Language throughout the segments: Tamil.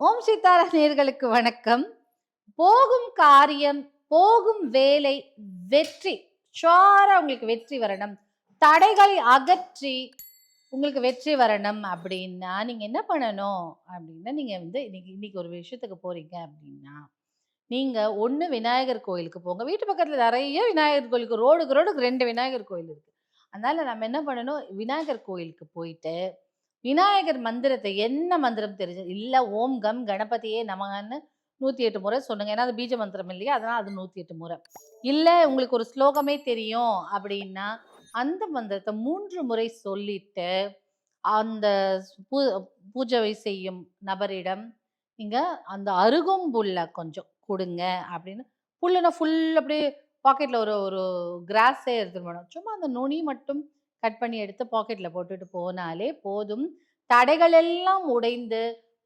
ஓம் சீதாரா நேயர்களுக்கு வணக்கம். போகும் காரியம், போகும் வேலை வெற்றி. ஷுவரா உங்களுக்கு வெற்றி வரணும். தடைகளை அகற்றி உங்களுக்கு வெற்றி வரணும் அப்டின்னா, நீங்க என்ன பண்ணணும் அப்டின்னா, நீங்க வந்து இன்னைக்கு இன்னைக்கு ஒரு விஷயத்துக்கு போறீங்க அப்டின்னா, நீங்க ஒண்ணு விநாயகர் கோயிலுக்கு போங்க. வீட்டு பக்கத்துல நெறைய விநாயகர் கோயிலுக்கு ரோடுக்கு ரோடுக்கு 2 விநாயகர் கோயில் இருக்கு. அதனால நம்ம என்ன பண்ணணும், விநாயகர் கோயிலுக்கு போயிட்டு விநாயகர் மந்திரத்த என்ன மந்திரம் தெரிஞ்சது இல்ல ஓம் கம் கணபதியே நமகன்னு 108 முறை சொல்லுங்க. ஏன்னா அது பீஜ மந்திரம் இல்லையா? அதனால அது 108 முறை. இல்ல உங்களுக்கு ஒரு ஸ்லோகமே தெரியும் அப்படின்னா, அந்த மந்திரத்த 3 முறை சொல்லிட்டு, அந்த பூ பூஜை செய்யும் நபரிடம் நீங்க அந்த அருகம்புல்ல கொஞ்சம் குடுங்க அப்படின்னு. புல்லுனா ஃபுல் அப்படியே பாக்கெட்ல ஒரு ஒரு கிராஸே எடுத்துட்டு போணும். சும்மா அந்த நுனி மட்டும் கட் பண்ணி எடுத்து பாக்கெட்ல போட்டுட்டு போனாலே போதும். தடைகள் எல்லாம் உடைந்து,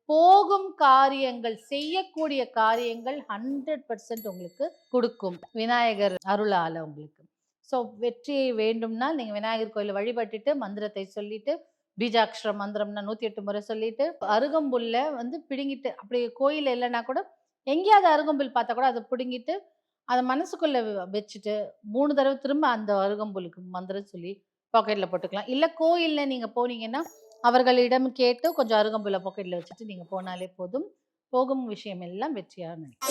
போகும் காரியங்கள், செய்யக்கூடிய காரியங்கள் 100% உங்களுக்கு குடுக்கும். விநாயகர் அருளால உங்களுக்கு. ஸோ வெற்றி வேண்டும்னா, நீங்க விநாயகர் கோயில வழிபட்டுட்டு, மந்திரத்தை சொல்லிட்டு, பீஜாக்ஷர மந்திரம்னா 108 முறை சொல்லிட்டு, அருகம்புல்ல வந்து பிடுங்கிட்டு, அப்படி கோயில் இல்லன்னா கூட, எங்கேயாவது அருகம்புல் பார்த்தா கூட அத பிடுங்கிட்டு, அத மனசுக்குள்ள வச்சுட்டு, 3 தடவ திரும்ப அந்த அருகம்புல்லுக்கு மந்திரம் சொல்லி பாக்கெட்ல போட்டுக்கலாம். இல்ல கோயில்ல நீங்க போனீங்கன்னா, அவர்களிடம் கேட்டு கொஞ்சம் அருகம்புல்ல பாக்கெட்ல வச்சுட்டு நீங்க போனாலே போதும். போகும் விஷயம் எல்லாம் வெற்றியா நடக்கும்.